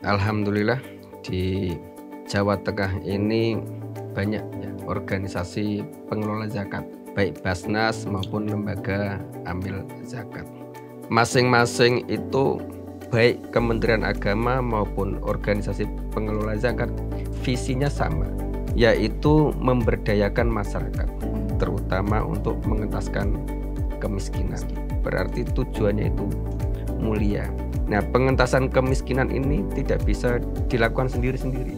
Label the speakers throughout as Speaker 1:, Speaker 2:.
Speaker 1: Alhamdulillah di Jawa Tengah ini banyak ya organisasi pengelola zakat, baik Basnas maupun lembaga amil zakat. Masing-masing itu baik Kementerian Agama maupun organisasi pengelola zakat visinya sama, yaitu memberdayakan masyarakat, terutama untuk mengentaskan kemiskinan. Berarti tujuannya itu mulia. Nah, pengentasan kemiskinan ini tidak bisa dilakukan sendiri-sendiri,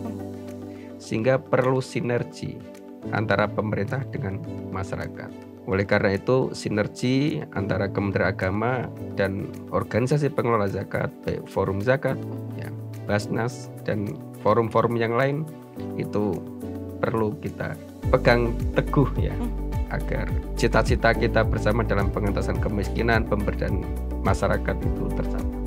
Speaker 1: sehingga perlu sinergi antara pemerintah dengan masyarakat. Oleh karena itu, sinergi antara Kementerian Agama dan organisasi pengelola zakat, baik Forum Zakat, ya, Basnas, dan forum-forum yang lain itu perlu kita pegang teguh ya, agar cita-cita kita bersama dalam pengentasan kemiskinan, pemberdayaan masyarakat itu tercapai.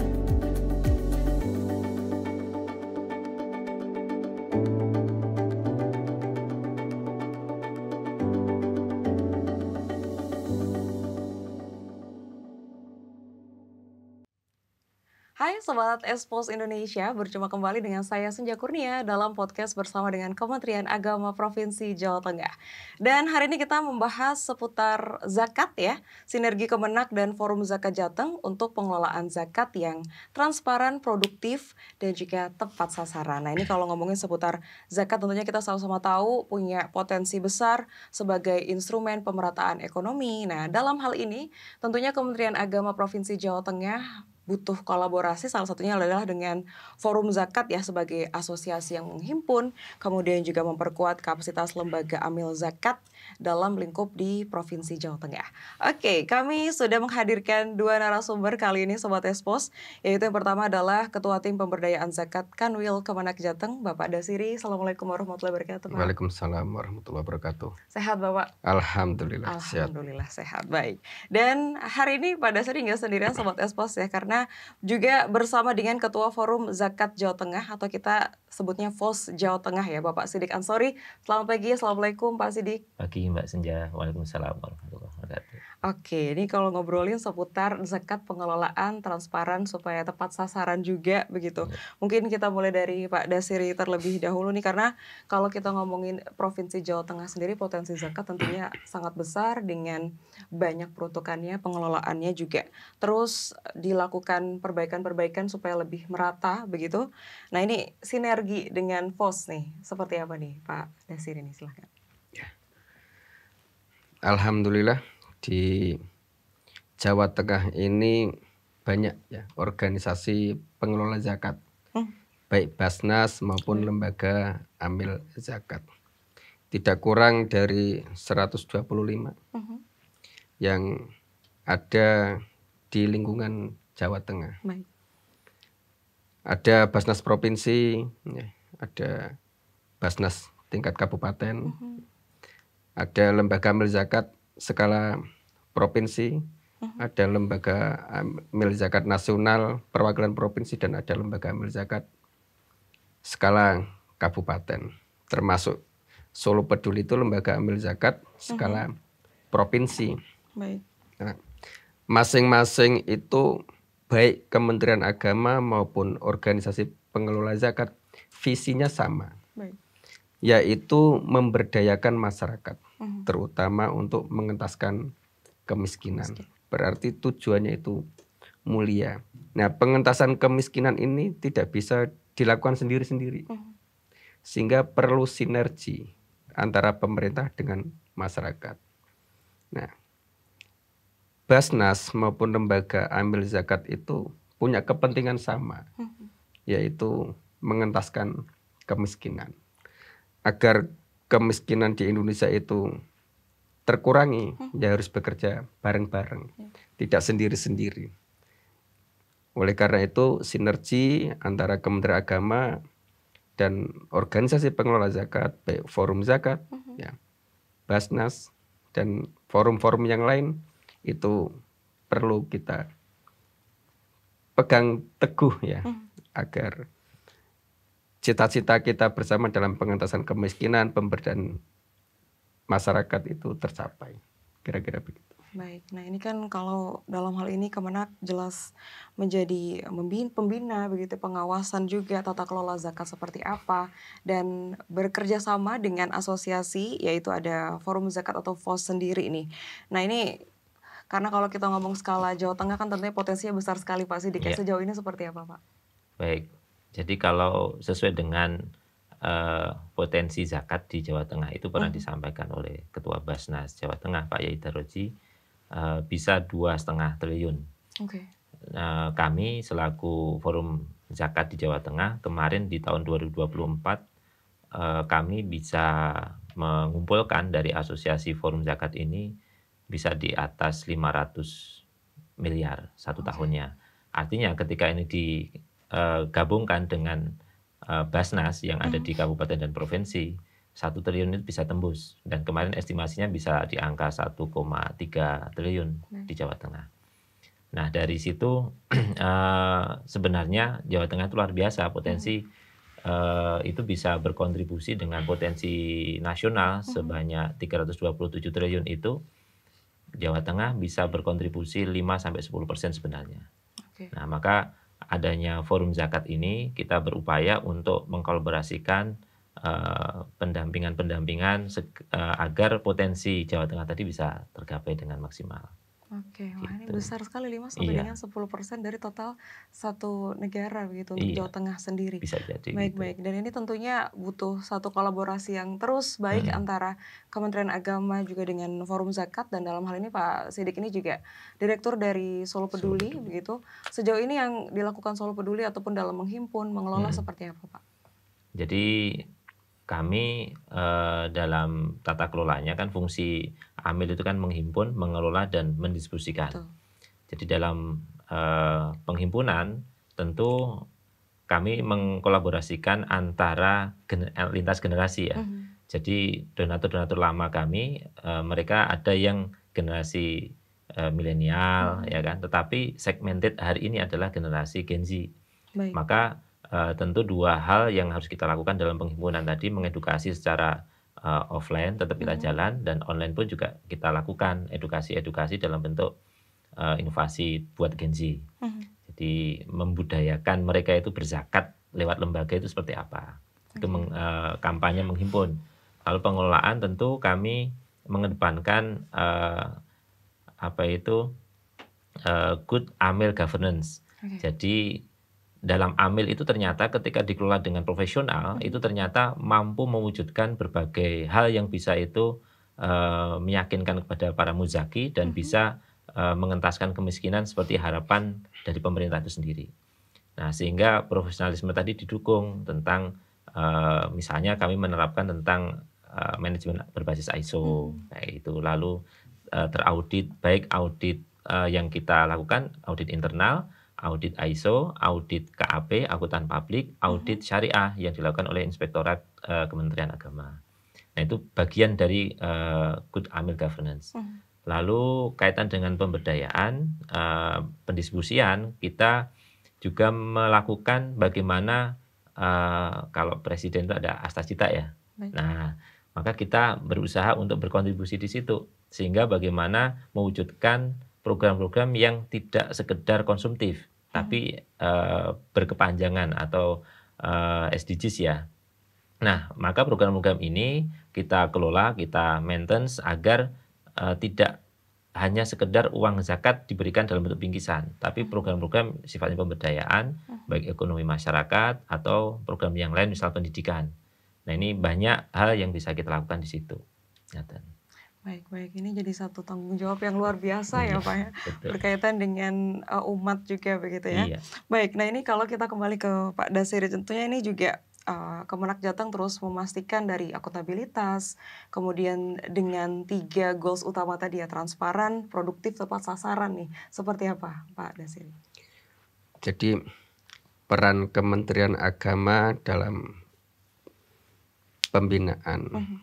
Speaker 2: Hai Sobat Expos Indonesia, berjumpa kembali dengan saya Senja Kurnia dalam podcast bersama dengan Kementerian Agama Provinsi Jawa Tengah. Dan hari ini kita membahas seputar zakat ya, sinergi Kemenak dan Forum Zakat Jateng untuk pengelolaan zakat yang transparan, produktif, dan juga tepat sasaran. Nah ini kalau ngomongin seputar zakat tentunya kita sama-sama tahu punya potensi besar sebagai instrumen pemerataan ekonomi. Nah dalam hal ini tentunya Kementerian Agama Provinsi Jawa Tengah butuh kolaborasi, salah satunya adalah dengan Forum Zakat ya sebagai asosiasi yang menghimpun, kemudian juga memperkuat kapasitas lembaga amil zakat dalam lingkup di Provinsi Jawa Tengah. Oke, kami sudah menghadirkan dua narasumber kali ini Sobat Expos, yaitu yang pertama adalah Ketua Tim Pemberdayaan Zakat Kanwil Kemenak Jateng, Bapak Dasiri. Assalamualaikum warahmatullahi wabarakatuh, Pak.
Speaker 1: Waalaikumsalam warahmatullahi wabarakatuh.
Speaker 2: Sehat Bapak?
Speaker 1: Alhamdulillah sehat.
Speaker 2: Alhamdulillah sehat, baik. Dan hari ini Pak Dasiri nggak sendirian Sobat Expos ya, karena juga bersama dengan Ketua Forum Zakat Jawa Tengah atau kita sebutnya FOS Jawa Tengah ya, Bapak Sidik Ansori. Selamat pagi, Assalamualaikum Pak Sidik.
Speaker 3: Pagi Mbak Senja, Waalaikumsalam warahmatullahi wabarakatuh.
Speaker 2: Oke, ini kalau ngobrolin seputar zakat pengelolaan transparan supaya tepat sasaran juga begitu. Mungkin kita mulai dari Pak Dasiri terlebih dahulu nih, karena kalau kita ngomongin Provinsi Jawa Tengah sendiri potensi zakat tentunya sangat besar dengan banyak peruntukannya, pengelolaannya juga. Terus dilakukan perbaikan-perbaikan supaya lebih merata begitu. Nah ini sinergi dengan FOS nih, seperti apa nih Pak Dasiri nih, silahkan.
Speaker 1: Alhamdulillah di Jawa Tengah ini banyak ya organisasi pengelola zakat, baik Basnas maupun lembaga amil zakat. Tidak kurang dari 125 yang ada di lingkungan Jawa Tengah.
Speaker 2: Baik.
Speaker 1: Ada Basnas Provinsi, ya, ada Basnas tingkat kabupaten, ada lembaga amil zakat skala provinsi, ada lembaga amil zakat nasional perwakilan provinsi, dan ada lembaga amil zakat skala kabupaten. Termasuk Solo Peduli itu lembaga amil zakat skala provinsi.
Speaker 2: Baik.
Speaker 1: Nah, masing-masing itu baik Kementerian Agama maupun organisasi pengelola zakat visinya sama.
Speaker 2: Baik.
Speaker 1: Yaitu memberdayakan masyarakat, terutama untuk mengentaskan kemiskinan. Berarti tujuannya itu mulia. Nah, pengentasan kemiskinan ini tidak bisa dilakukan sendiri-sendiri, sehingga perlu sinergi antara pemerintah dengan masyarakat. Nah, Basnas maupun lembaga amil zakat itu punya kepentingan sama, yaitu mengentaskan kemiskinan. Agar kemiskinan di Indonesia itu terkurangi, ya harus bekerja bareng-bareng, tidak sendiri-sendiri. Oleh karena itu, sinergi antara Kementerian Agama dan organisasi pengelola zakat, baik Forum Zakat, ya, Basnas, dan forum-forum yang lain itu perlu kita pegang teguh ya, agar cita-cita kita bersama dalam pengentasan kemiskinan, pemberdayaan masyarakat itu tercapai. Kira-kira begitu.
Speaker 2: Baik, nah ini kan kalau dalam hal ini Kemenak jelas menjadi pembina begitu, pengawasan juga tata kelola zakat seperti apa, dan bekerja sama dengan asosiasi yaitu ada Forum Zakat atau FOS sendiri nih. Nah ini karena kalau kita ngomong skala Jawa Tengah kan tentunya potensinya besar sekali Pak Sidik ya,
Speaker 3: Ya,
Speaker 2: sejauh ini seperti apa Pak?
Speaker 3: baik. Jadi kalau sesuai dengan potensi zakat di Jawa Tengah itu pernah
Speaker 2: Mhm,
Speaker 3: disampaikan oleh Ketua Basnas Jawa Tengah Pak Yai Daroji, bisa 2,5 triliun.
Speaker 2: oke.
Speaker 3: Kami selaku Forum Zakat di Jawa Tengah kemarin di tahun 2024, kami bisa mengumpulkan dari asosiasi Forum Zakat ini bisa di atas 500 miliar satu
Speaker 2: Oke.
Speaker 3: tahunnya. Artinya ketika ini digabungkan dengan Basnas yang ada
Speaker 2: Mhm,
Speaker 3: di kabupaten dan provinsi, 1 triliun itu bisa tembus dan kemarin estimasinya bisa di angka 1,3 triliun
Speaker 2: baik.
Speaker 3: di Jawa Tengah. Nah, dari situ sebenarnya Jawa Tengah itu luar biasa
Speaker 2: Mhm,
Speaker 3: potensi, itu bisa berkontribusi dengan potensi nasional
Speaker 2: mhm,
Speaker 3: sebanyak 327 triliun itu, Jawa Tengah bisa berkontribusi 5-10% sebenarnya.
Speaker 2: oke.
Speaker 3: Nah, maka adanya forum zakat ini kita berupaya untuk mengkolaborasikan pendampingan-pendampingan agar potensi Jawa Tengah tadi bisa tergapai dengan maksimal,
Speaker 2: Oke, wah ini
Speaker 3: gitu.
Speaker 2: besar sekali 5 sampai dengan
Speaker 3: Iya,
Speaker 2: 10% dari total satu negara begitu untuk
Speaker 3: iya,
Speaker 2: Jawa Tengah sendiri.
Speaker 3: bisa jadi
Speaker 2: Baik
Speaker 3: gitu.
Speaker 2: baik, dan ini tentunya butuh satu kolaborasi yang terus baik
Speaker 3: Mhm,
Speaker 2: antara Kementerian Agama juga dengan Forum Zakat dan dalam hal ini Pak Sidik ini juga direktur dari Solo
Speaker 3: solo
Speaker 2: Peduli
Speaker 3: peduli.
Speaker 2: begitu. Sejauh ini yang dilakukan Solo Peduli ataupun dalam menghimpun, mengelola
Speaker 3: Mhm.
Speaker 2: seperti apa Pak?
Speaker 3: Jadi kami, dalam tata kelolanya kan fungsi AMIL itu kan menghimpun, mengelola, dan mendistribusikan.
Speaker 2: Betul.
Speaker 3: Jadi dalam penghimpunan tentu kami mengkolaborasikan antara lintas generasi ya.
Speaker 2: Mhm,
Speaker 3: Jadi donatur-donatur lama kami, mereka ada yang generasi milenial ya
Speaker 2: mhm,
Speaker 3: kan, tetapi segmented hari ini adalah generasi Gen Z.
Speaker 2: baik.
Speaker 3: Maka, tentu 2 hal yang harus kita lakukan dalam penghimpunan tadi, mengedukasi secara offline tetap kita
Speaker 2: Mhm,
Speaker 3: jalan, dan online pun juga kita lakukan edukasi-edukasi dalam bentuk inovasi buat Gen Z.
Speaker 2: mhm,
Speaker 3: Jadi membudayakan mereka itu berzakat lewat lembaga itu seperti apa. Itu
Speaker 2: oke.
Speaker 3: kampanye menghimpun. Lalu pengelolaan tentu kami mengedepankan, apa itu, good AMIL governance.
Speaker 2: Oke.
Speaker 3: Jadi dalam AMIL itu ternyata ketika dikelola dengan profesional,
Speaker 2: Mhm,
Speaker 3: itu ternyata mampu mewujudkan berbagai hal yang bisa itu, meyakinkan kepada para muzaki dan
Speaker 2: mhm,
Speaker 3: bisa, mengentaskan kemiskinan seperti harapan dari pemerintah itu sendiri. Nah, sehingga profesionalisme tadi didukung tentang, misalnya kami menerapkan tentang, manajemen berbasis ISO,
Speaker 2: mhm,
Speaker 3: kayak gitu. Lalu, teraudit, baik audit, yang kita lakukan, audit internal, audit ISO, audit KAP, akuntan publik,
Speaker 2: mhm,
Speaker 3: audit syariah yang dilakukan oleh Inspektorat, Kementerian Agama. Nah, itu bagian dari, good AMIL governance.
Speaker 2: mhm,
Speaker 3: Lalu kaitan dengan pemberdayaan, pendistribusian, kita juga melakukan bagaimana, kalau presiden itu ada asta cita ya.
Speaker 2: baik.
Speaker 3: Nah, maka kita berusaha untuk berkontribusi di situ, sehingga bagaimana mewujudkan program-program yang tidak sekedar konsumtif,
Speaker 2: Mhm,
Speaker 3: tapi, berkepanjangan atau, SDGs ya. Nah, maka program-program ini kita kelola, kita maintenance agar, tidak hanya sekedar uang zakat diberikan dalam bentuk bingkisan, tapi
Speaker 2: mhm,
Speaker 3: program-program sifatnya pemberdayaan,
Speaker 2: mhm.
Speaker 3: baik ekonomi masyarakat atau program yang lain misal pendidikan. Nah, ini banyak hal yang bisa kita lakukan di situ, ngaten.
Speaker 2: Baik baik, ini jadi satu tanggung jawab yang luar biasa ya,
Speaker 3: Iya,
Speaker 2: Pak, ya,
Speaker 3: betul.
Speaker 2: berkaitan dengan, umat juga begitu ya.
Speaker 3: Iya,
Speaker 2: Baik, nah ini kalau kita kembali ke Pak Dasiri, tentunya ini juga, Kemenak Jateng terus memastikan dari akuntabilitas, kemudian dengan 3 goals utama tadi ya, transparan, produktif, tepat sasaran nih, seperti apa Pak Dasiri?
Speaker 1: Jadi peran Kementerian Agama dalam pembinaan
Speaker 2: Mhm,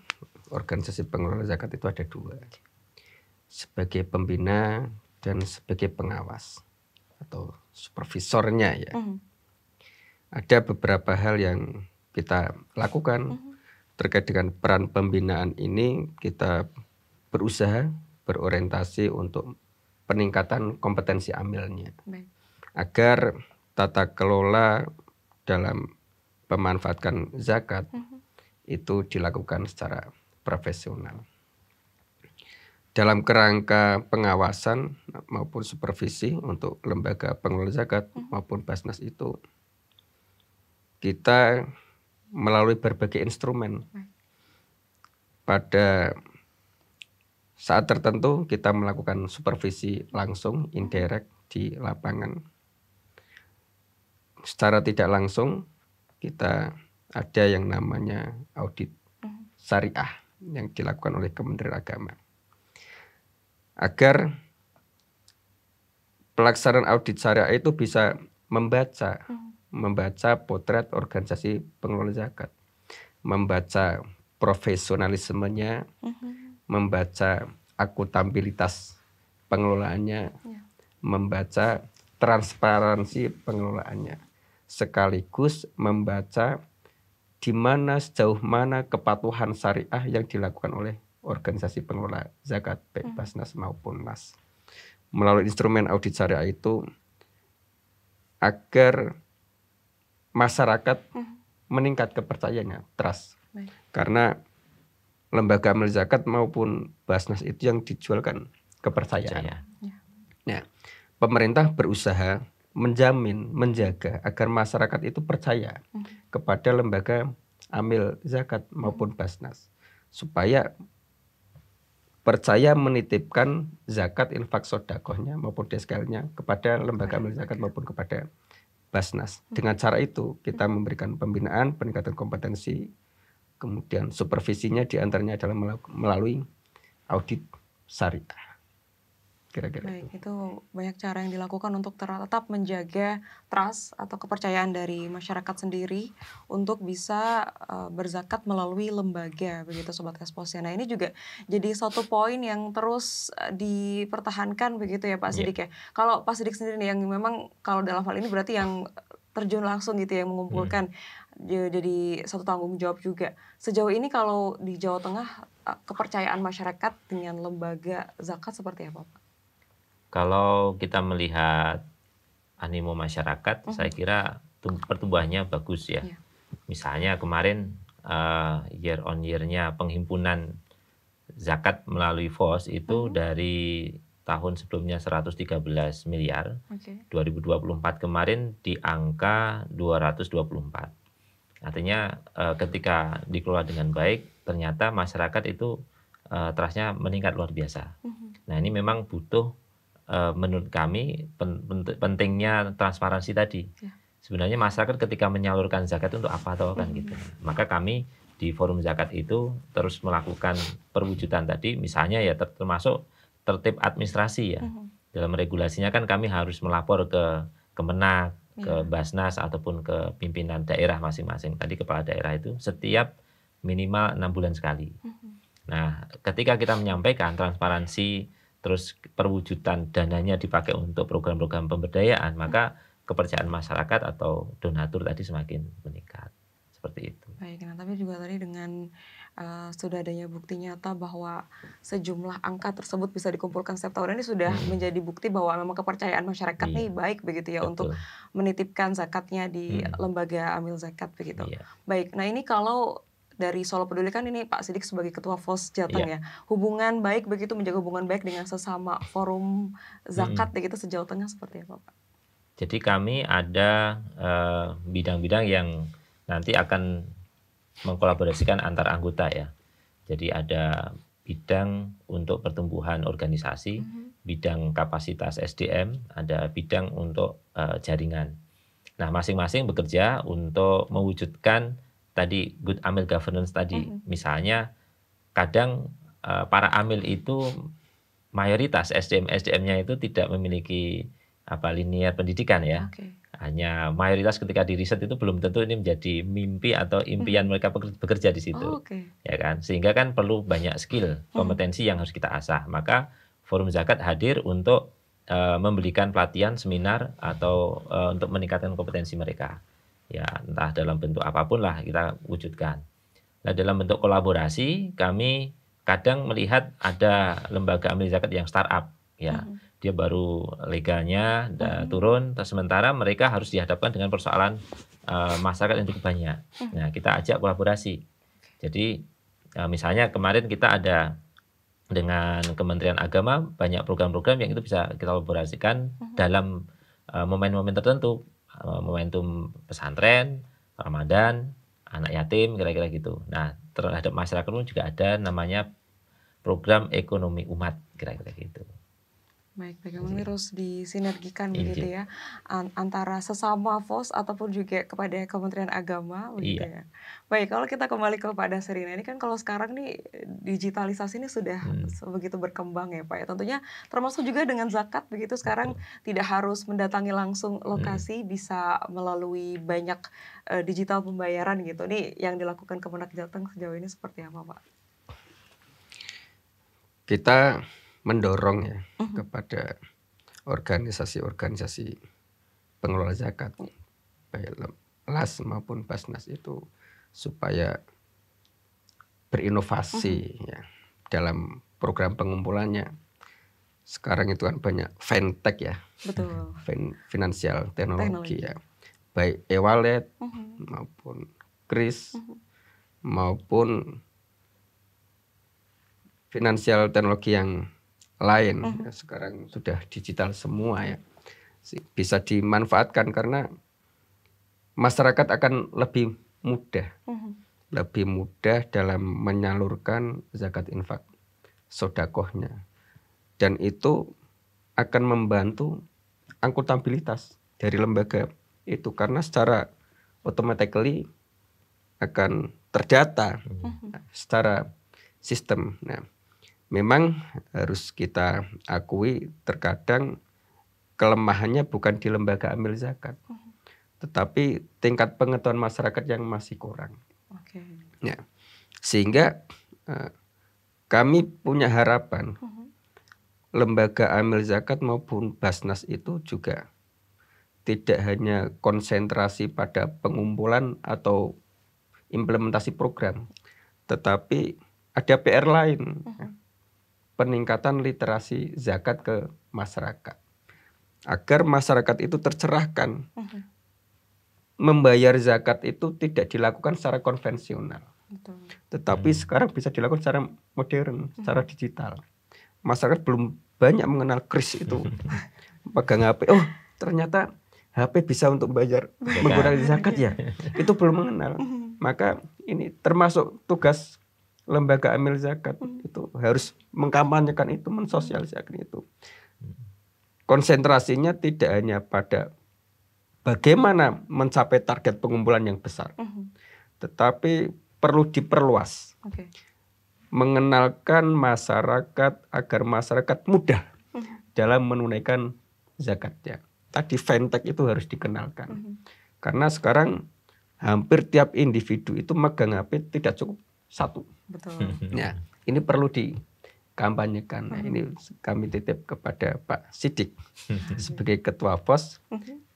Speaker 1: organisasi pengelola zakat itu ada dua, sebagai pembina dan sebagai pengawas atau supervisornya ya.
Speaker 2: mhm,
Speaker 1: Ada beberapa hal yang kita lakukan
Speaker 2: mhm,
Speaker 1: terkait dengan peran pembinaan ini. Kita berusaha berorientasi untuk peningkatan kompetensi amilnya,
Speaker 2: Baik.
Speaker 1: agar tata kelola dalam pemanfaatkan zakat itu dilakukan secara profesional. Dalam kerangka pengawasan maupun supervisi untuk lembaga pengelola zakat maupun Basnas itu, kita melalui berbagai instrumen. Pada saat tertentu kita melakukan supervisi langsung, indirect di lapangan. Secara tidak langsung kita ada yang namanya audit syariah yang dilakukan oleh Kementerian Agama. Agar pelaksanaan audit syariah itu bisa membaca potret organisasi pengelola zakat, membaca profesionalismenya, membaca akuntabilitas pengelolaannya, membaca transparansi pengelolaannya, sekaligus membaca di mana sejauh mana kepatuhan syariah yang dilakukan oleh organisasi pengelola zakat baik Basnas maupun Nas. Melalui instrumen audit syariah itu agar masyarakat meningkat kepercayaannya, trust.
Speaker 2: Baik.
Speaker 1: Karena lembaga amil zakat maupun Basnas itu yang dijualkan kepercayaan. Nah, pemerintah berusaha menjamin, menjaga agar masyarakat itu percaya kepada lembaga amil zakat maupun Basnas, supaya percaya menitipkan zakat infak sodakohnya maupun deskalnya kepada lembaga amil zakat maupun kepada Basnas. Dengan cara itu kita memberikan pembinaan, peningkatan kompetensi, kemudian supervisinya diantaranya adalah melalui audit syariah. Kira-kira
Speaker 2: Baik, itu banyak cara yang dilakukan untuk tetap menjaga trust atau kepercayaan dari masyarakat sendiri untuk bisa berzakat melalui lembaga, begitu Sobat Esposnya. Nah, ini juga jadi satu poin yang terus dipertahankan begitu ya Pak Sidik ya. Kalau Pak Sidik sendiri nih yang memang kalau dalam hal ini berarti yang terjun langsung gitu ya, mengumpulkan jadi satu tanggung jawab juga. Sejauh ini kalau di Jawa Tengah kepercayaan masyarakat dengan lembaga zakat seperti apa Pak?
Speaker 3: Kalau kita melihat animo masyarakat, saya kira pertumbuhannya bagus ya. Misalnya kemarin year on year-nya penghimpunan zakat melalui FOS itu dari tahun sebelumnya 113 miliar, 2024 kemarin di angka 224. Artinya ketika dikelola dengan baik, ternyata masyarakat itu trust-nya meningkat luar biasa. Nah, ini memang butuh menurut kami pentingnya transparansi tadi. Sebenarnya masyarakat ketika menyalurkan zakat untuk apa atau kan gitu. Maka kami di forum zakat itu terus melakukan perwujudan tadi, misalnya ya termasuk tertib administrasi ya. Dalam regulasinya kan kami harus melapor ke Kemenak, ke Basnas ataupun ke pimpinan daerah masing-masing. Tadi kepala daerah itu setiap minimal 6 bulan sekali. Nah, ketika kita menyampaikan transparansi terus perwujudan dananya dipakai untuk program-program pemberdayaan, maka kepercayaan masyarakat atau donatur tadi semakin meningkat. Seperti itu.
Speaker 2: Baik, nah tapi juga tadi dengan sudah adanya bukti nyata bahwa sejumlah angka tersebut bisa dikumpulkan setiap tahun ini sudah menjadi bukti bahwa memang kepercayaan masyarakat nih baik begitu ya. Betul. Untuk menitipkan zakatnya di lembaga amil zakat begitu. Baik, nah ini kalau dari Solo Peduli kan ini Pak Sidik sebagai Ketua FOS Jateng ya. Hubungan baik begitu, menjaga hubungan baik dengan sesama forum zakat begitu se-Jawa Tengah seperti apa Pak?
Speaker 3: Jadi kami ada bidang-bidang yang nanti akan mengkolaborasikan antar anggota ya. Jadi ada bidang untuk pertumbuhan organisasi, bidang kapasitas SDM, ada bidang untuk jaringan. Nah, masing-masing bekerja untuk mewujudkan tadi good amil governance tadi. Misalnya kadang para amil itu mayoritas SDM-nya itu tidak memiliki linear pendidikan ya. Hanya mayoritas ketika di riset itu belum tentu ini menjadi mimpi atau impian mereka bekerja di situ. Ya kan? Sehingga kan perlu banyak skill, kompetensi yang harus kita asah. Maka Forum Zakat hadir untuk memberikan pelatihan, seminar atau untuk meningkatkan kompetensi mereka. Ya, entah dalam bentuk apapun lah kita wujudkan. Nah, dalam bentuk kolaborasi kami kadang melihat ada lembaga amil zakat yang startup, ya, dia baru legalnya turun, sementara mereka harus dihadapkan dengan persoalan masyarakat yang cukup banyak. Nah, kita ajak kolaborasi. Jadi misalnya kemarin kita ada dengan Kementerian Agama banyak program-program yang itu bisa kita kolaborasikan dalam momen-momen tertentu, momentum pesantren, Ramadan, anak yatim, kira-kira gitu. Nah, terhadap masyarakat pun juga ada namanya program ekonomi umat, kira-kira gitu.
Speaker 2: Baik, bagaimana harus disinergikan begitu ya antara sesama FOS ataupun juga kepada Kementerian Agama begitu ya. Baik, kalau kita kembali kepada Serina ini kan kalau sekarang nih digitalisasi ini sudah begitu berkembang ya Pak ya. Tentunya termasuk juga dengan zakat begitu sekarang tidak harus mendatangi langsung lokasi, bisa melalui banyak digital pembayaran gitu. Nih yang dilakukan Kemenak Jateng sejauh ini seperti apa Pak?
Speaker 1: Kita mendorong ya kepada organisasi-organisasi pengelola zakat, baik LAS maupun Basnas itu supaya berinovasi ya dalam program pengumpulannya. Sekarang itu kan banyak fintech ya,
Speaker 2: betul,
Speaker 1: finansial teknologi ya, baik e-wallet maupun kris maupun finansial teknologi yang lain. Sekarang sudah digital semua ya, bisa dimanfaatkan karena masyarakat akan lebih mudah dalam menyalurkan zakat infak sodakohnya, dan itu akan membantu akuntabilitas dari lembaga itu karena secara automatically akan terdata secara sistem. Nah, memang harus kita akui terkadang kelemahannya bukan di lembaga amil zakat, tetapi tingkat pengetahuan masyarakat yang masih kurang. Ya, sehingga kami punya harapan lembaga amil zakat maupun Basnas itu juga tidak hanya konsentrasi pada pengumpulan atau implementasi program, tetapi ada PR lain. Peningkatan literasi zakat ke masyarakat agar masyarakat itu tercerahkan. Membayar zakat itu tidak dilakukan secara konvensional, tetapi sekarang bisa dilakukan secara modern, secara digital. Masyarakat belum banyak mengenal kris itu, pegang HP, oh ternyata HP bisa untuk bayar menggunakan zakat ya, itu belum mengenal. Maka ini termasuk tugas lembaga amil zakat itu harus mengkampanyekan itu, mensosialisasikan itu. Konsentrasinya tidak hanya pada bagaimana mencapai target pengumpulan yang besar, tetapi perlu diperluas, mengenalkan masyarakat agar masyarakat mudah dalam menunaikan zakatnya. Tadi fintech itu harus dikenalkan, karena sekarang hampir tiap individu itu megang HP tidak cukup satu.
Speaker 2: Betul.
Speaker 1: Ya, ini perlu dikampanyekan. Nah, ini kami titip kepada Pak Sidik sebagai Ketua FOS.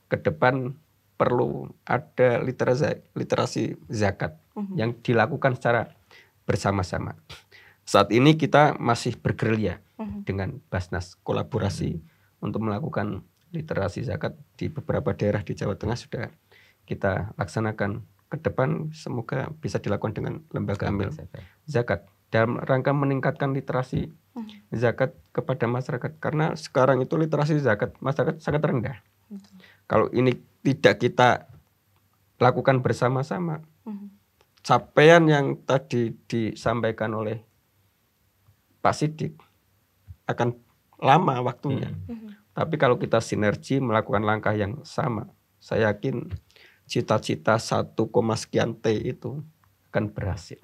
Speaker 1: Ke depan perlu ada literasi zakat yang dilakukan secara bersama-sama. Saat ini kita masih bergerilya dengan Basnas, kolaborasi untuk melakukan literasi zakat di beberapa daerah di Jawa Tengah sudah kita laksanakan. Ke depan semoga bisa dilakukan dengan lembaga amil zakat dalam rangka meningkatkan literasi zakat kepada masyarakat, karena sekarang itu literasi zakat masyarakat sangat rendah. Kalau ini tidak kita lakukan bersama-sama, capaian yang tadi disampaikan oleh Pak Sidik akan lama waktunya. Tapi kalau kita sinergi melakukan langkah yang sama, saya yakin cita-cita 1, sekian T itu akan berhasil.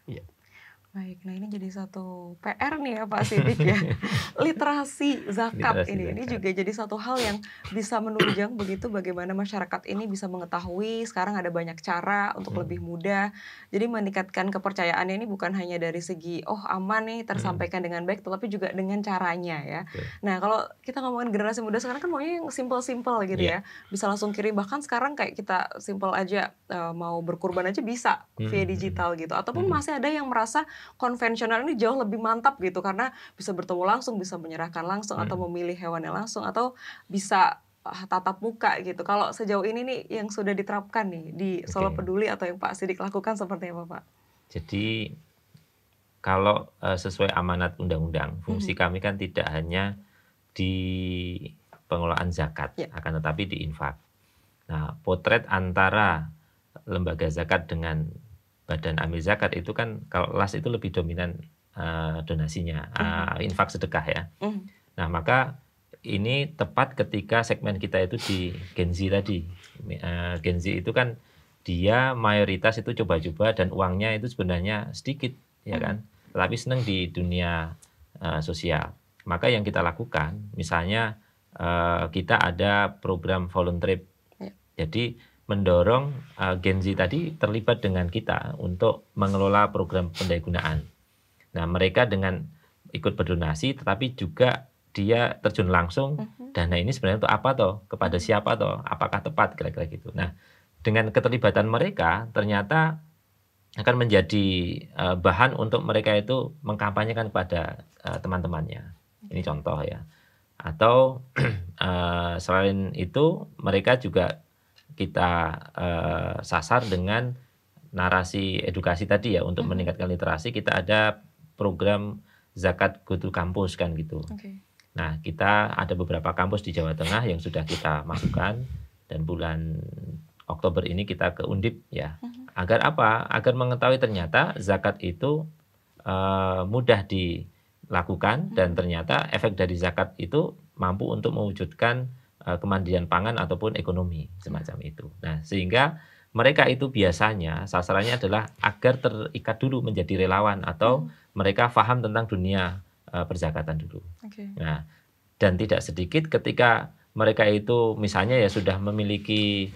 Speaker 1: Ya.
Speaker 2: Baik, nah ini jadi satu PR nih ya Pak Sidik ya. Literasi zakat ini juga jadi satu hal yang bisa menunjang begitu bagaimana masyarakat ini bisa mengetahui sekarang ada banyak cara untuk lebih mudah. Jadi meningkatkan kepercayaannya ini bukan hanya dari segi aman nih tersampaikan dengan baik, tetapi juga dengan caranya ya. Nah kalau kita ngomongin generasi muda sekarang kan maunya yang simple-simple gitu ya. Bisa langsung kirim, bahkan sekarang kayak kita simple aja mau berkurban aja bisa via digital gitu. Ataupun masih ada yang merasa konvensional ini jauh lebih mantap gitu karena bisa bertemu langsung, bisa menyerahkan langsung atau memilih hewannya langsung atau bisa tatap muka gitu. Kalau sejauh ini nih yang sudah diterapkan nih di Solo
Speaker 3: Oke.
Speaker 2: Peduli atau yang Pak Sidik lakukan seperti apa, Pak?
Speaker 3: Jadi kalau sesuai amanat undang-undang, fungsi kami kan tidak hanya di pengelolaan zakat,
Speaker 2: Ya.
Speaker 3: akan tetapi di infak. Nah, potret antara lembaga zakat dengan badan amil zakat itu kan kalau LAS itu lebih dominan donasinya, infak sedekah ya. Nah, maka ini tepat ketika segmen kita itu di Gen Z tadi. Gen Z itu kan dia mayoritas itu coba-coba dan uangnya itu sebenarnya sedikit, ya kan? Tetapi senang di dunia sosial. Maka yang kita lakukan, misalnya kita ada program volunteer. Jadi mendorong Gen Z tadi terlibat dengan kita untuk mengelola program pendayagunaan. Nah, mereka dengan ikut berdonasi, tetapi juga dia terjun langsung, dana ini sebenarnya untuk apa toh? Kepada siapa toh? Apakah tepat? Kira-kira gitu. Nah, dengan keterlibatan mereka, ternyata akan menjadi bahan untuk mereka itu mengkampanyekan kepada teman-temannya. Ini contoh ya. Atau selain itu, mereka juga kita sasar dengan narasi edukasi tadi ya, untuk meningkatkan literasi. Kita ada program zakat go to kampus kan gitu. Nah, kita ada beberapa kampus di Jawa Tengah yang sudah kita masukkan, dan bulan Oktober ini kita ke Undip ya. Agar apa? Agar mengetahui ternyata zakat itu mudah dilakukan, dan ternyata efek dari zakat itu mampu untuk mewujudkan kemandirian pangan ataupun ekonomi semacam itu. Nah, sehingga mereka itu biasanya sasarannya adalah agar terikat dulu menjadi relawan, atau mereka paham tentang dunia perzakatan dulu. Nah, dan tidak sedikit ketika mereka itu misalnya ya sudah memiliki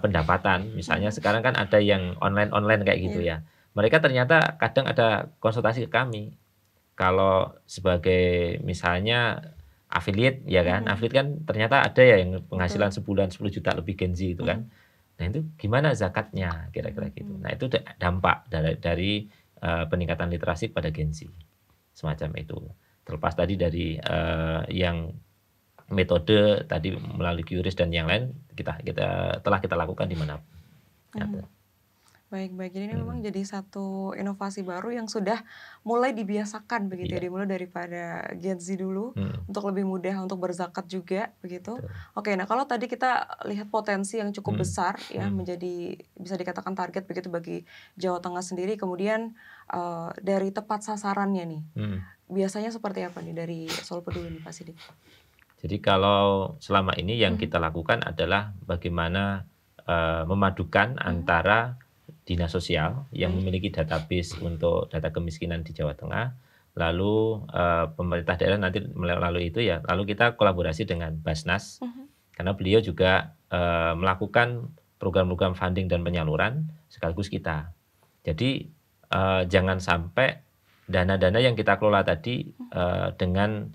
Speaker 3: pendapatan, misalnya sekarang kan ada yang online kayak gitu ya. Mereka ternyata kadang ada konsultasi ke kami. Kalau sebagai misalnya affiliate ya kan, affiliate kan ternyata ada ya yang penghasilan sebulan 10 juta lebih Gen Z itu kan. Nah, itu gimana zakatnya kira-kira gitu. Nah, itu dampak dari peningkatan literasi pada Gen Z semacam itu. Terlepas tadi dari yang metode tadi melalui QRIS dan yang lain telah kita lakukan di mana.
Speaker 2: Baik. Jadi ini memang jadi satu inovasi baru yang sudah mulai dibiasakan begitu ya, dimulai daripada Gen Z dulu untuk lebih mudah untuk berzakat juga begitu. Oke, nah kalau tadi kita lihat potensi yang cukup besar ya, menjadi bisa dikatakan target begitu bagi Jawa Tengah sendiri, kemudian dari tepat sasarannya nih, biasanya seperti apa nih dari Solo Peduli nih Pak Sidik?
Speaker 3: Jadi kalau selama ini yang kita lakukan adalah bagaimana memadukan antara dinas sosial yang memiliki database untuk data kemiskinan di Jawa Tengah, lalu pemerintah daerah nanti melalui itu ya, lalu kita kolaborasi dengan Basnas, karena beliau juga melakukan program-program funding dan penyaluran sekaligus kita. Jadi jangan sampai dana-dana yang kita kelola tadi dengan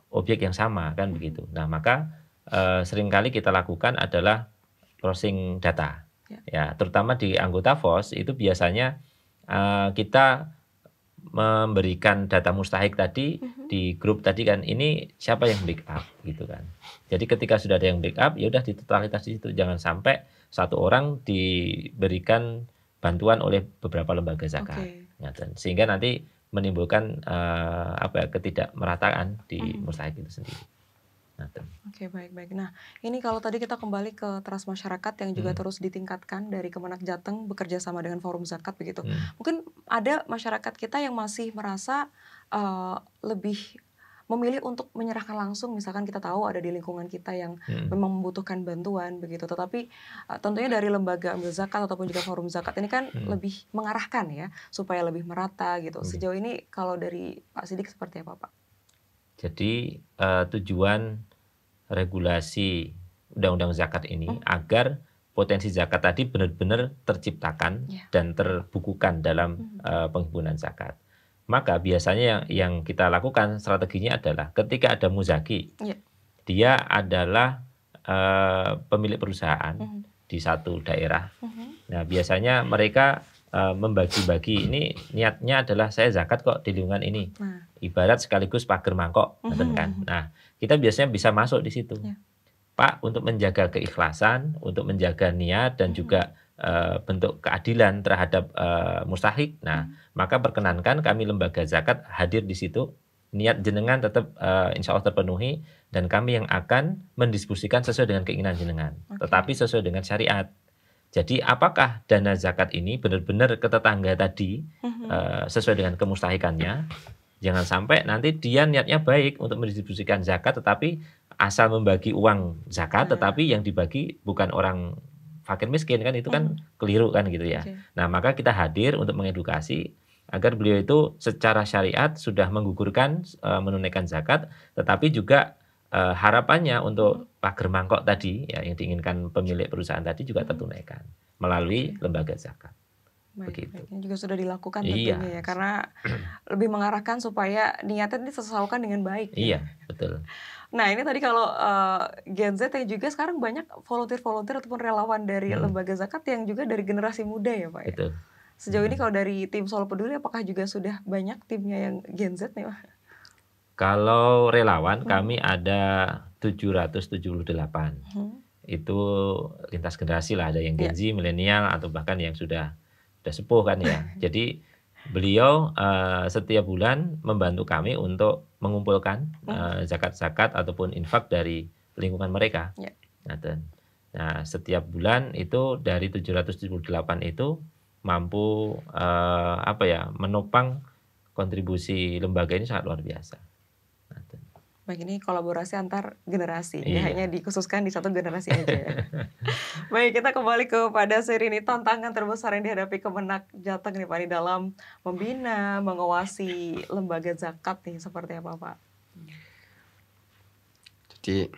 Speaker 3: objek yang sama kan begitu. Nah, maka seringkali kita lakukan adalah crossing data. Ya, terutama di anggota FOS itu biasanya kita memberikan data mustahik tadi di grup tadi kan, ini siapa yang backup gitu kan. Jadi ketika sudah ada yang backup, ya udah di totalitas di situ, jangan sampai satu orang diberikan bantuan oleh beberapa lembaga zakat. Sehingga nanti menimbulkan ketidakmerataan di mustahik itu sendiri.
Speaker 2: Oke, baik. Nah, ini kalau tadi kita kembali ke Trust Masyarakat yang juga terus ditingkatkan dari Kemenak Jateng bekerja sama dengan Forum Zakat begitu. Mungkin ada masyarakat kita yang masih merasa lebih memilih untuk menyerahkan langsung, misalkan kita tahu ada di lingkungan kita yang memang membutuhkan bantuan begitu. Tetapi tentunya dari lembaga amil zakat ataupun juga Forum Zakat ini kan lebih mengarahkan ya supaya lebih merata gitu. Sejauh ini kalau dari Pak Sidik seperti apa, Pak?
Speaker 3: Jadi tujuan regulasi undang-undang zakat ini agar potensi zakat tadi benar-benar terciptakan dan terbukukan dalam penghimpunan zakat. Maka biasanya yang kita lakukan strateginya adalah ketika ada muzaki, dia adalah pemilik perusahaan di satu daerah. Nah, biasanya mereka membagi-bagi ini niatnya adalah saya zakat kok di lingkungan ini.
Speaker 2: Nah.
Speaker 3: Ibarat sekaligus pager mangkok, kan. Nah, kita biasanya bisa masuk di situ.
Speaker 2: Ya.
Speaker 3: Pak, untuk menjaga keikhlasan, untuk menjaga niat dan juga bentuk keadilan terhadap mustahik. Nah, maka perkenankan kami lembaga zakat hadir di situ. Niat jenengan tetap insya Allah terpenuhi dan kami yang akan mendiskusikan sesuai dengan keinginan jenengan, tetapi sesuai dengan syariat. Jadi apakah dana zakat ini benar-benar ke tetangga tadi sesuai dengan kemustahikannya? Jangan sampai nanti dia niatnya baik untuk mendistribusikan zakat, tetapi asal membagi uang zakat, tetapi yang dibagi bukan orang fakir miskin, kan itu kan keliru kan gitu ya. Nah, maka kita hadir untuk mengedukasi agar beliau itu secara syariat sudah menggugurkan menunaikan zakat, tetapi juga harapannya untuk pager mangkok tadi ya, yang diinginkan pemilik perusahaan tadi juga tertunaikan melalui lembaga zakat.
Speaker 2: Begitu. Ini juga sudah dilakukan tentunya ya, karena lebih mengarahkan supaya niatnya disesuaikan dengan baik.
Speaker 3: Iya, betul.
Speaker 2: Nah, ini tadi kalau Gen Z yang juga sekarang banyak volunteer ataupun relawan dari lembaga zakat yang juga dari generasi muda ya Pak ya.
Speaker 3: Betul.
Speaker 2: Sejauh ini kalau dari tim Solo Peduli apakah juga sudah banyak timnya yang Gen Z nih Pak?
Speaker 3: Kalau relawan kami ada 778. Itu lintas generasi lah, ada yang Gen Z, milenial atau bahkan yang sudah sepuh kan ya. Jadi beliau setiap bulan membantu kami untuk mengumpulkan zakat-zakat ataupun infak dari lingkungan mereka. Nah, setiap bulan itu dari 778 itu mampu menopang kontribusi lembaga ini sangat luar biasa.
Speaker 2: Baik, ini kolaborasi antar generasi, ya hanya dikhususkan di satu generasi aja ya. Baik, kita kembali kepada seri ini, tantangan terbesar yang dihadapi Kemenak Jateng nih Pak, di dalam membina, mengawasi lembaga zakat nih, seperti apa Pak?
Speaker 1: Jadi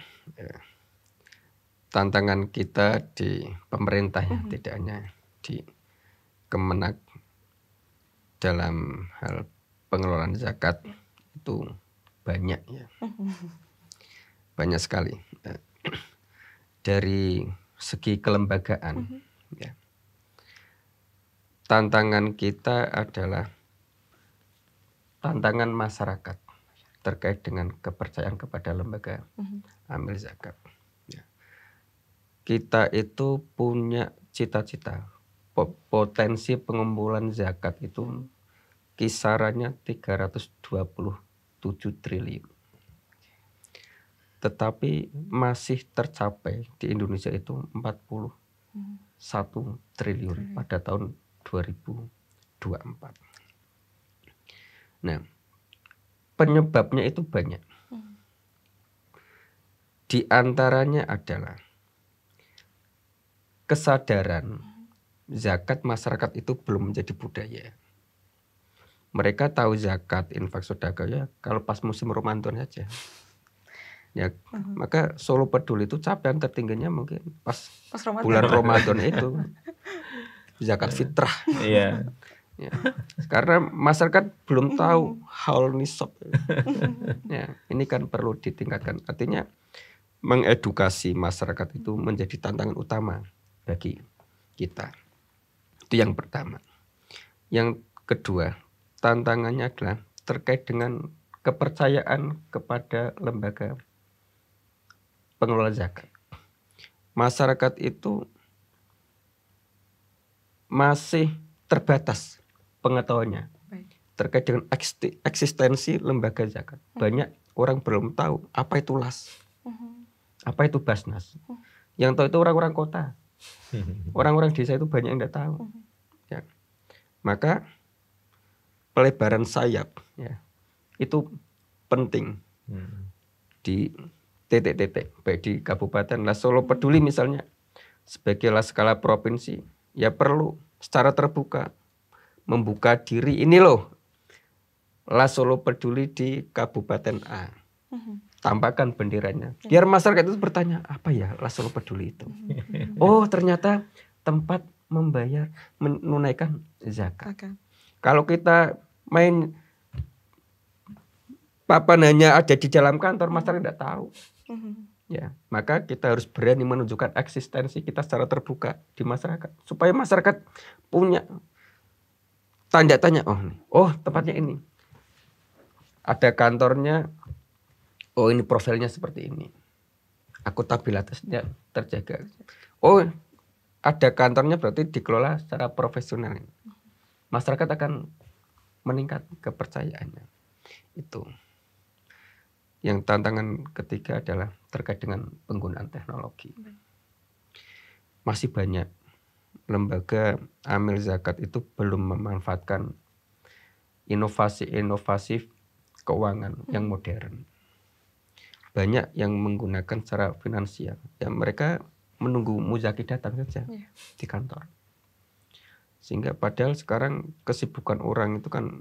Speaker 1: tantangan kita di pemerintah ya, tidak hanya di Kemenak dalam hal pengelolaan zakat itu banyak ya, banyak sekali. Dari segi kelembagaan ya, tantangan kita adalah tantangan masyarakat terkait dengan kepercayaan kepada lembaga amil zakat ya. Kita itu punya cita-cita potensi pengumpulan zakat itu kisarannya 327 triliun. Tetapi masih tercapai di Indonesia itu 41 triliun pada tahun 2024. Nah, penyebabnya itu banyak. Di antaranya adalah kesadaran zakat masyarakat itu belum menjadi budaya. Mereka tahu zakat, infak, sedekah ya kalau pas musim Ramadan saja. Ya, maka Solo Peduli itu capaian tertingginya mungkin pas bulan Ramadan itu. Zakat fitrah.
Speaker 3: Iya.
Speaker 1: Ya, karena masyarakat belum tahu haul nisab. Ya, ini kan perlu ditingkatkan. Artinya mengedukasi masyarakat itu menjadi tantangan utama bagi kita. Itu yang pertama. Yang kedua, tantangannya adalah terkait dengan kepercayaan kepada lembaga pengelola zakat. Masyarakat itu masih terbatas pengetahuannya terkait dengan eksistensi lembaga zakat. Banyak orang belum tahu apa itu LAS, apa itu Basnas. Yang tahu itu orang-orang kota, orang-orang desa itu banyak yang tidak tahu. Ya. Maka pelebaran sayap ya, itu penting di titik-titik, baik di kabupaten. Solo Peduli misalnya sebagai skala provinsi ya perlu secara terbuka membuka diri, ini loh Solo Peduli di kabupaten A, tampakkan benderanya biar masyarakat itu bertanya apa ya Solo Peduli itu. Oh ternyata tempat membayar menunaikan zakat. Kalau kita main papan hanya ada di dalam kantor, masyarakat tidak tahu. Ya, maka kita harus berani menunjukkan eksistensi kita secara terbuka di masyarakat supaya masyarakat punya tanya, oh tempatnya ini, ada kantornya, oh ini profilnya seperti ini, akuntabilitasnya terjaga. Oh ada kantornya berarti dikelola secara profesional. Masyarakat akan meningkat kepercayaannya. Itu. Yang tantangan ketiga adalah terkait dengan penggunaan teknologi. Masih banyak lembaga amil zakat itu belum memanfaatkan inovasi keuangan yang modern. Banyak yang menggunakan secara finansial. Ya mereka menunggu muzaki datang saja di kantor. Sehingga padahal sekarang kesibukan orang itu kan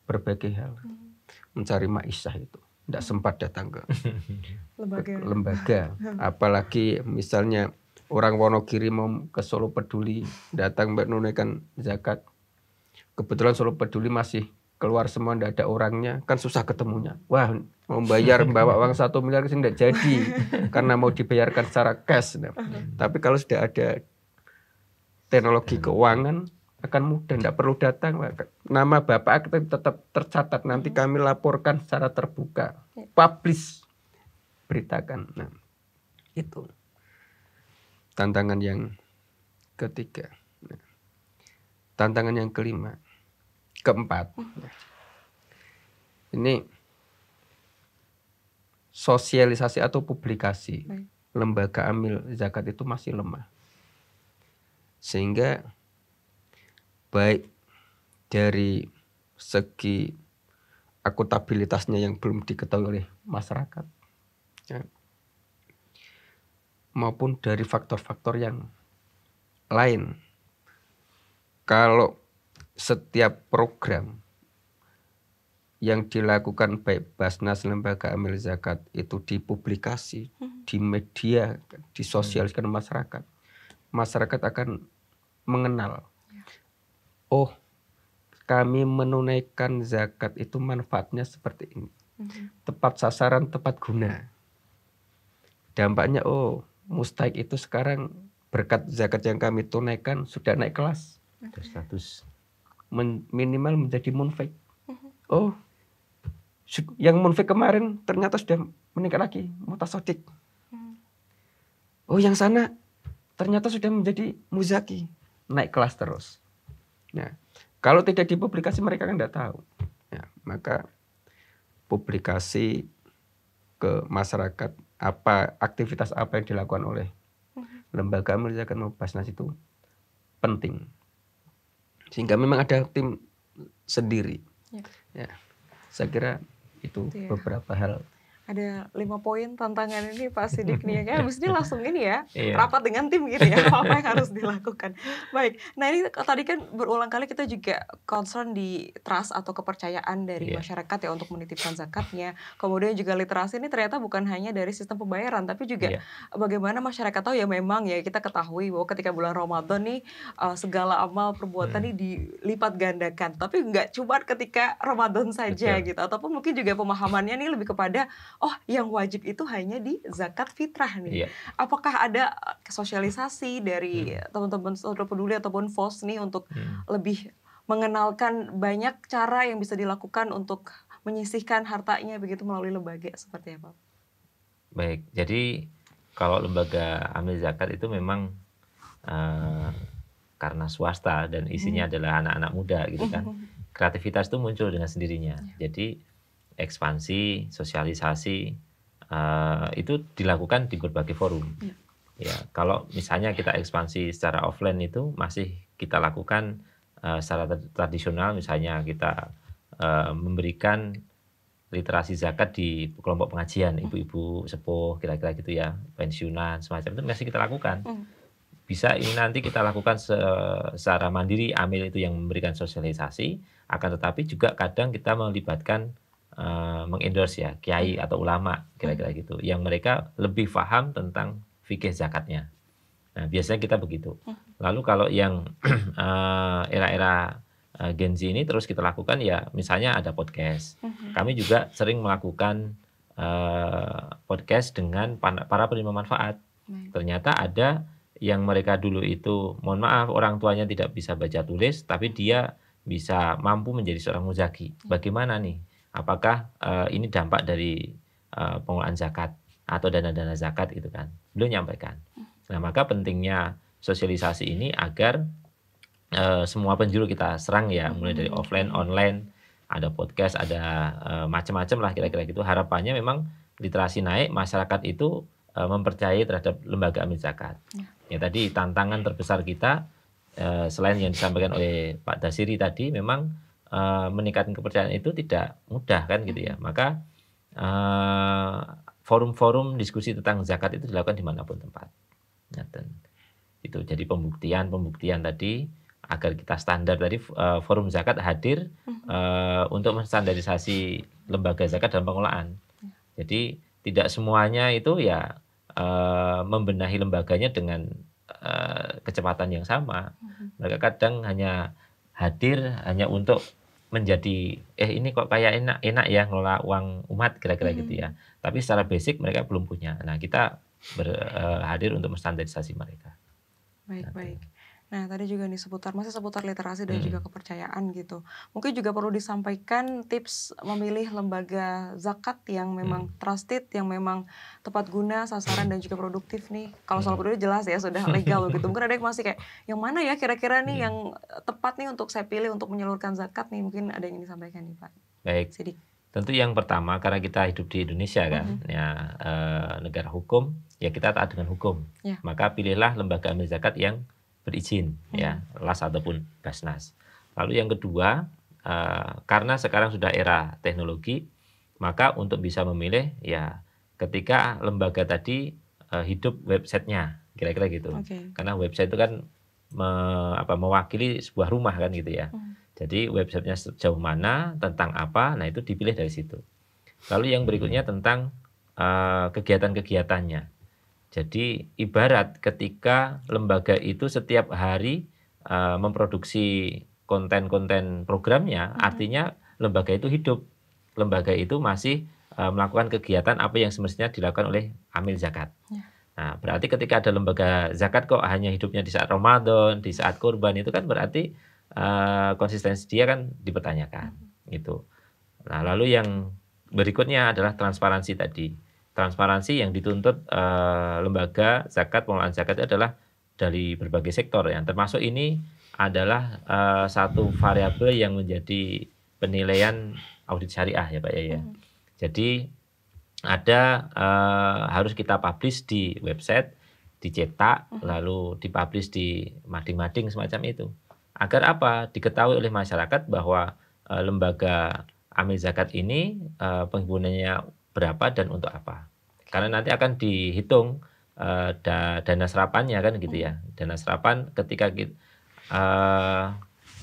Speaker 1: berbagai hal. Mencari ma'isyah itu. Tidak sempat datang ke lembaga. Apalagi misalnya orang Wonogiri mau ke Solo Peduli, datang menunaikan zakat. Kebetulan Solo Peduli masih keluar semua, tidak ada orangnya, kan susah ketemunya. Wah, mau bayar bawa uang 1 miliar ke sini tidak jadi, karena mau dibayarkan secara cash. Nah, tapi kalau sudah ada teknologi keuangan, akan mudah, tidak perlu datang. Nama bapak tetap tercatat, nanti kami laporkan secara terbuka, publish, beritakan. Nah, itu tantangan yang ketiga. Nah, tantangan yang keempat, ini sosialisasi atau publikasi lembaga amil zakat itu masih lemah, sehingga baik dari segi akuntabilitasnya yang belum diketahui oleh masyarakat, ya, maupun dari faktor-faktor yang lain. Kalau setiap program yang dilakukan baik Basnas, lembaga amil zakat itu dipublikasi di media, disosialiskan masyarakat, masyarakat akan mengenal. Oh, kami menunaikan zakat itu manfaatnya seperti ini. Tepat sasaran, tepat guna. Dampaknya, oh, mustahik itu sekarang berkat zakat yang kami tunaikan sudah naik kelas.
Speaker 3: Status.
Speaker 1: Minimal menjadi munfik. Oh, yang munfik kemarin ternyata sudah meningkat lagi, mutasodik. Oh, yang sana ternyata sudah menjadi muzaki, naik kelas terus. Nah, kalau tidak dipublikasi mereka kan tidak tahu. Ya, maka publikasi ke masyarakat aktivitas apa yang dilakukan oleh lembaga amil zakat maupun Basnas itu penting. Sehingga memang ada tim sendiri. Ya, saya kira itu beberapa hal.
Speaker 2: Ada 5 poin tantangan ini Pak Siddiq nih ya. Habis ini langsung ini ya, rapat dengan tim gitu ya, apa yang harus dilakukan. Baik, nah ini tadi kan berulang kali kita juga concern di trust atau kepercayaan dari masyarakat ya untuk menitipkan zakatnya. Kemudian juga literasi ini ternyata bukan hanya dari sistem pembayaran, tapi juga bagaimana masyarakat tahu ya memang ya kita ketahui bahwa ketika bulan Ramadan nih segala amal perbuatan ini dilipat gandakan. Tapi nggak cuma ketika Ramadan saja gitu, ataupun mungkin juga pemahamannya nih lebih kepada oh, yang wajib itu hanya di zakat fitrah nih. Apakah ada sosialisasi dari teman-teman Solo Peduli ataupun FOS nih untuk lebih mengenalkan banyak cara yang bisa dilakukan untuk menyisihkan hartanya begitu melalui lembaga seperti apa?
Speaker 3: Baik, jadi kalau lembaga amil zakat itu memang karena swasta dan isinya adalah anak-anak muda gitu kan, kreativitas itu muncul dengan sendirinya. Jadi ekspansi, sosialisasi itu dilakukan di berbagai forum. Ya, kalau misalnya kita ekspansi secara offline itu masih kita lakukan secara tradisional, misalnya kita memberikan literasi zakat di kelompok pengajian, ibu-ibu sepuh kira-kira gitu ya, pensiunan semacam itu masih kita lakukan. Bisa ini nanti kita lakukan secara mandiri, amil itu yang memberikan sosialisasi, akan tetapi juga kadang kita melibatkan mengendorse ya kiai atau ulama kira-kira gitu, yang mereka lebih paham tentang fikih zakatnya. Nah, biasanya kita begitu. Lalu kalau yang era-era Gen Z ini terus kita lakukan ya, misalnya ada podcast. Kami juga sering melakukan podcast dengan para penerima manfaat. Ternyata ada yang mereka dulu itu, mohon maaf, orang tuanya tidak bisa baca tulis, tapi dia bisa mampu menjadi seorang muzaki. Bagaimana nih? Apakah ini dampak dari pengelolaan zakat atau dana-dana zakat gitu kan? Beliau nyampaikan. Nah, maka pentingnya sosialisasi ini agar semua penjuru kita serang ya, mulai dari offline, online, ada podcast, ada macam-macam lah kira-kira gitu. Harapannya memang literasi naik, masyarakat itu mempercayai terhadap lembaga amil zakat. Ya tadi tantangan terbesar kita selain yang disampaikan oleh Pak Dasiri tadi, memang meningkatkan kepercayaan itu tidak mudah kan gitu ya. Maka forum-forum diskusi tentang zakat itu dilakukan dimanapun tempat. Itu jadi pembuktian tadi agar kita standar tadi, forum zakat hadir untuk menstandarisasi lembaga zakat dalam pengelolaan. Jadi tidak semuanya itu ya membenahi lembaganya dengan kecepatan yang sama. Mereka kadang hanya hadir hanya untuk menjadi ini kok kayak enak ya ngelola uang umat kira-kira gitu ya. Tapi secara basic mereka belum punya. Nah, kita hadir untuk menstandarisasi mereka.
Speaker 2: Baik. Nah, tadi juga nih masih seputar literasi dan juga kepercayaan gitu. Mungkin juga perlu disampaikan tips memilih lembaga zakat yang memang trusted, yang memang tepat guna, sasaran dan juga produktif nih. Kalau soal produktif jelas ya, sudah legal gitu. Mungkin ada yang masih kayak, yang mana ya kira-kira nih yang tepat nih untuk saya pilih untuk menyalurkan zakat nih. Mungkin ada yang ingin disampaikan nih Pak.
Speaker 3: Baik.
Speaker 2: Sidik.
Speaker 3: Tentu yang pertama, karena kita hidup di Indonesia kan, ya negara hukum, ya kita taat dengan hukum. Maka pilihlah lembaga amil zakat yang berizin, ya LAS ataupun Basnas. Lalu yang kedua, karena sekarang sudah era teknologi, maka untuk bisa memilih ya ketika lembaga tadi hidup websitenya, kira-kira gitu. Karena website itu kan mewakili sebuah rumah kan gitu ya. Jadi websitenya sejauh mana, tentang apa, nah itu dipilih dari situ. Lalu yang berikutnya tentang kegiatan-kegiatannya. Jadi ibarat ketika lembaga itu setiap hari memproduksi konten-konten programnya, artinya lembaga itu hidup. Lembaga itu masih melakukan kegiatan apa yang semestinya dilakukan oleh amil zakat. Nah, berarti ketika ada lembaga zakat kok hanya hidupnya di saat Ramadan, di saat kurban, itu kan berarti konsistensi dia kan dipertanyakan gitu. Nah, lalu yang berikutnya adalah transparansi tadi. Transparansi yang dituntut lembaga zakat, pengelolaan zakat itu adalah dari berbagai sektor ya. Termasuk ini adalah satu variabel yang menjadi penilaian audit syariah ya Pak ya. Jadi ada harus kita publish di website, dicetak, lalu dipublish di mading-mading semacam itu. Agar apa? Diketahui oleh masyarakat bahwa lembaga amil zakat ini penggunanya berapa dan untuk apa. Karena nanti akan dihitung dana serapannya kan gitu ya. Dana serapan ketika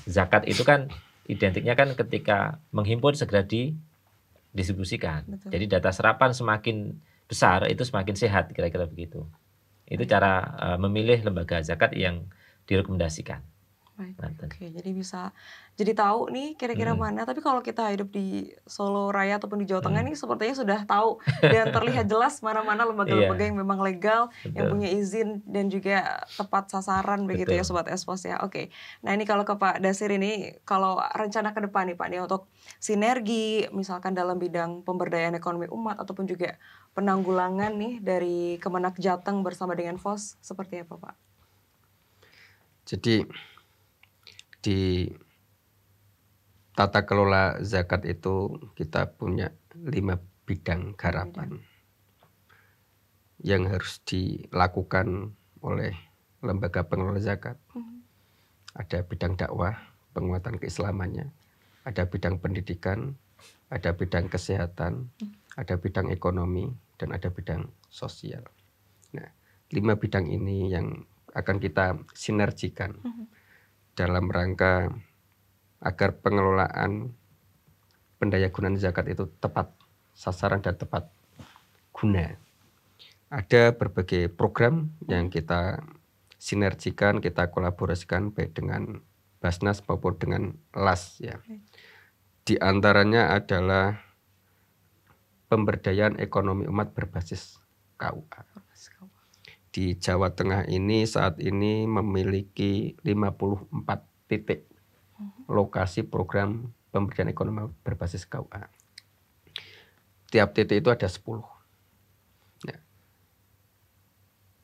Speaker 3: zakat itu kan identiknya kan ketika menghimpun segera didistribusikan. Jadi data serapan semakin besar itu semakin sehat kira-kira begitu. Itu cara memilih lembaga zakat yang direkomendasikan.
Speaker 2: Oke, jadi bisa jadi tahu nih kira-kira mana. Tapi kalau kita hidup di Solo Raya ataupun di Jawa Tengah nih sepertinya sudah tahu dan terlihat jelas mana-mana lembaga-lembaga yang memang legal, yang punya izin dan juga tepat sasaran begitu ya Sobat Espos ya. Oke. Nah, ini kalau ke Pak Dasir ini, kalau rencana ke depan nih Pak nih untuk sinergi misalkan dalam bidang pemberdayaan ekonomi umat ataupun juga penanggulangan nih dari Kemenak Jateng bersama dengan FOS seperti apa Pak?
Speaker 1: Jadi di tata kelola zakat itu kita punya 5 bidang garapan yang harus dilakukan oleh lembaga pengelola zakat. Ada bidang dakwah, penguatan keislamannya, ada bidang pendidikan, ada bidang kesehatan, ada bidang ekonomi, dan ada bidang sosial. Nah, 5 bidang ini yang akan kita sinergikan dalam rangka agar pengelolaan pendayagunaan zakat itu tepat sasaran dan tepat guna. Ada berbagai program yang kita sinergikan, kita kolaborasikan baik dengan Basnas maupun dengan LAS ya. Di antaranya adalah pemberdayaan ekonomi umat berbasis KUA. Di Jawa Tengah ini saat ini memiliki 54 titik lokasi program pemberdayaan ekonomi berbasis KUA. Tiap titik itu ada 10. Nah,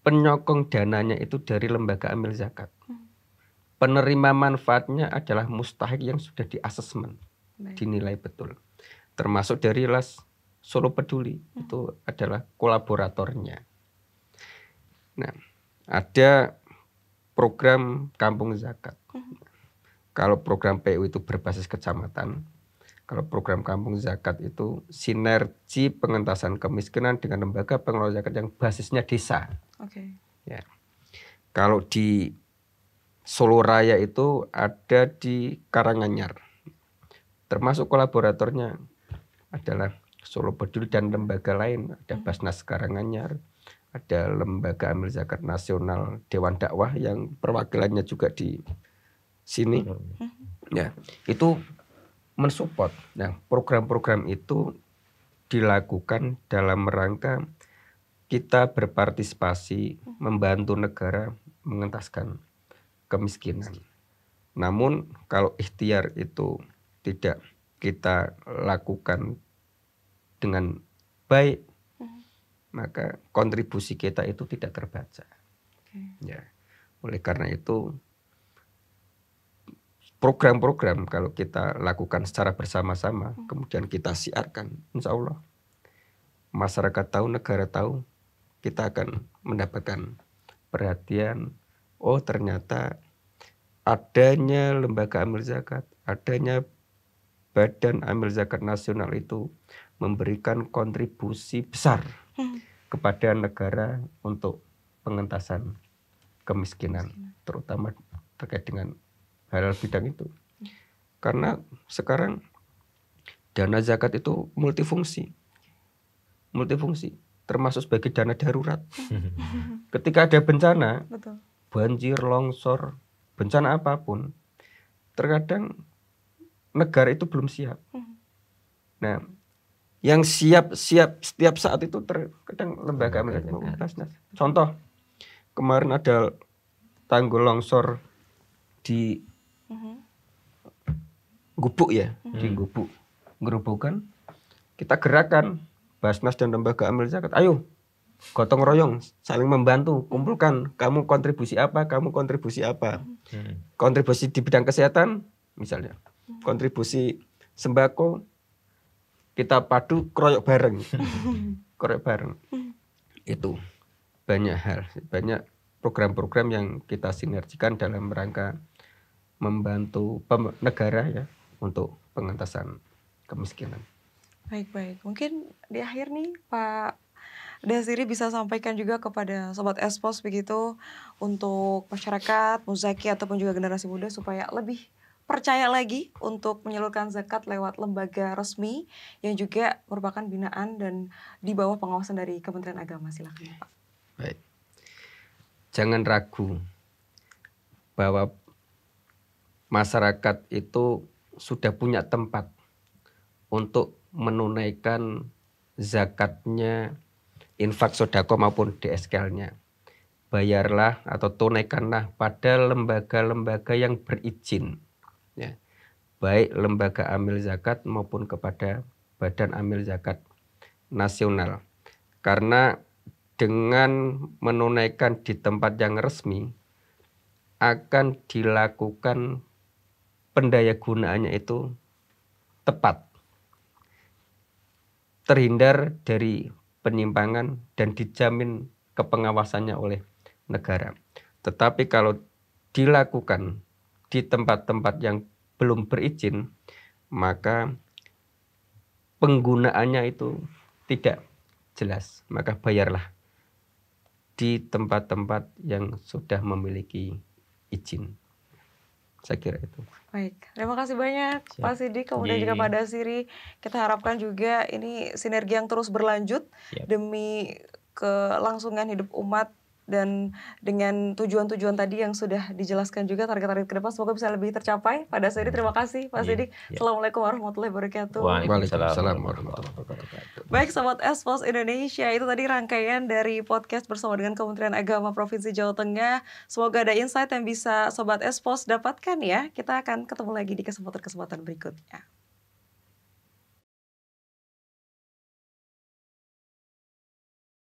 Speaker 1: penyokong dananya itu dari lembaga amil zakat. Penerima manfaatnya adalah mustahik yang sudah di-asesmen, dinilai betul. Termasuk dari LAS Solo Peduli, itu adalah kolaboratornya. Nah, ada program kampung zakat. Kalau program PU itu berbasis kecamatan, kalau program kampung zakat itu sinergi pengentasan kemiskinan dengan lembaga pengelola zakat yang basisnya desa. Ya. Kalau di Solo Raya itu ada di Karanganyar, termasuk kolaboratornya adalah Solo Peduli dan lembaga lain, ada Basnas Karanganyar, ada lembaga amil zakat nasional Dewan Dakwah yang perwakilannya juga di sini. Ya, itu mensupport. Nah, program-program itu dilakukan dalam rangka kita berpartisipasi membantu negara mengentaskan kemiskinan. Namun kalau ikhtiar itu tidak kita lakukan dengan baik, maka kontribusi kita itu tidak terbaca. Ya, oleh karena itu program-program kalau kita lakukan secara bersama-sama, kemudian kita siarkan, insya Allah masyarakat tahu, negara tahu, kita akan mendapatkan perhatian. Oh, ternyata adanya lembaga amil zakat, adanya Badan Amil Zakat Nasional itu memberikan kontribusi besar kepada negara untuk pengentasan kemiskinan, terutama terkait dengan hal bidang itu. Karena sekarang dana zakat itu multifungsi, termasuk sebagai dana darurat. Ketika ada bencana, banjir, longsor, bencana apapun, terkadang negara itu belum siap. Nah, yang siap setiap saat itu terkadang lembaga amil zakat. Contoh, kemarin ada tanggul longsor di Gubuk ya, di Gubuk, gerobokan, kita gerakan Basnas dan lembaga amil zakat, ayo gotong royong, saling membantu, kumpulkan, kamu kontribusi apa, kontribusi di bidang kesehatan misalnya, kontribusi sembako, kita padu keroyok bareng, itu banyak hal, banyak program-program yang kita sinergikan dalam rangka membantu negara ya untuk pengentasan kemiskinan.
Speaker 2: Baik. Mungkin di akhir nih Pak Dasiri bisa sampaikan juga kepada Sobat Espos begitu untuk masyarakat, muzaki ataupun juga generasi muda supaya lebih percaya lagi untuk menyalurkan zakat lewat lembaga resmi yang juga merupakan binaan dan di bawah pengawasan dari Kementerian Agama. Silakan Pak.
Speaker 1: Baik. Jangan ragu bahwa masyarakat itu sudah punya tempat untuk menunaikan zakatnya, infak sodako maupun DSK-nya. Bayarlah atau tunaikanlah pada lembaga-lembaga yang berizin, ya, baik lembaga amil zakat maupun kepada Badan Amil Zakat Nasional. Karena dengan menunaikan di tempat yang resmi akan dilakukan pendayagunaannya itu tepat, terhindar dari penyimpangan dan dijamin kepengawasannya oleh negara. Tetapi kalau dilakukan di tempat-tempat yang belum berizin, maka penggunaannya itu tidak jelas. Maka bayarlah di tempat-tempat yang sudah memiliki izin. Saya kira itu.
Speaker 2: Baik, terima kasih banyak Pak Sidik, kemudian juga Pak Dasiri. Kita harapkan juga ini sinergi yang terus berlanjut demi kelangsungan hidup umat Dan dengan tujuan-tujuan tadi yang sudah dijelaskan juga target-target ke depan semoga bisa lebih tercapai. Pada saat ini terima kasih Pak
Speaker 3: Iya,
Speaker 2: Sidik.
Speaker 3: iya.
Speaker 2: Assalamualaikum warahmatullahi wabarakatuh.
Speaker 3: Waalaikumsalam
Speaker 1: warahmatullahi wabarakatuh.
Speaker 2: Baik Sobat Expos Indonesia, itu tadi rangkaian dari podcast bersama dengan Kementerian Agama Provinsi Jawa Tengah. Semoga ada insight yang bisa Sobat Expos dapatkan ya. Kita akan ketemu lagi di kesempatan-kesempatan berikutnya.